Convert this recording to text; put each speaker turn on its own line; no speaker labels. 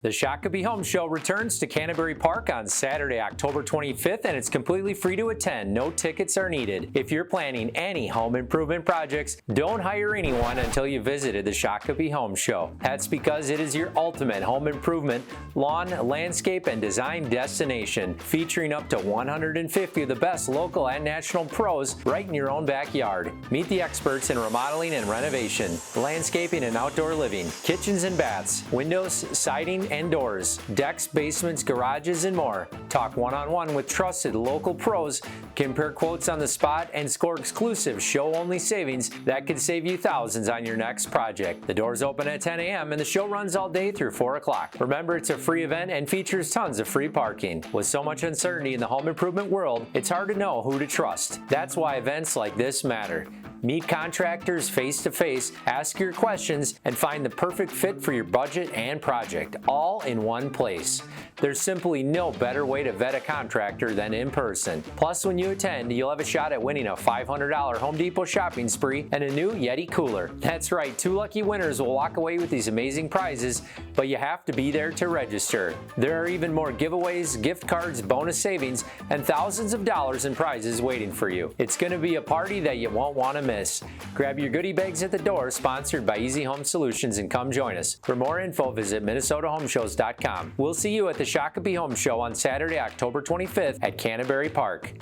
The Shakopee Home Show returns to Canterbury Park on Saturday, October 25th, and it's completely free to attend. No tickets are needed. If you're planning any home improvement projects, don't hire anyone until you visited the Shakopee Home Show. That's because it is your ultimate home improvement, lawn, landscape, and design destination, featuring up to 150 of the best local and national pros right in your own backyard. Meet the experts in remodeling and renovation, landscaping and outdoor living, kitchens and baths, windows, siding, and doors, decks, basements, garages, and more. Talk one-on-one with trusted local pros, compare quotes on the spot, and score exclusive show-only savings that could save you thousands on your next project. The doors open at 10 a.m. and the show runs all day through 4 o'clock. Remember, it's a free event and features tons of free parking. With so much uncertainty in the home improvement world, it's hard to know who to trust. That's why events like this matter. Meet contractors face-to-face, ask your questions, and find the perfect fit for your budget and project, all in one place. There's simply no better way to vet a contractor than in person. Plus, when you attend, you'll have a shot at winning a $500 Home Depot shopping spree and a new Yeti cooler. That's right, 2 lucky winners will walk away with these amazing prizes, but you have to be there to register. There are even more giveaways, gift cards, bonus savings, and thousands of dollars in prizes waiting for you. It's going to be a party that you won't want to miss. Grab your goodie bags at the door, sponsored by Easy Home Solutions, and come join us. For more info, visit MinnesotaHomeshows.com. We'll see you at the Shakopee Home Show on Saturday, October 25th at Canterbury Park.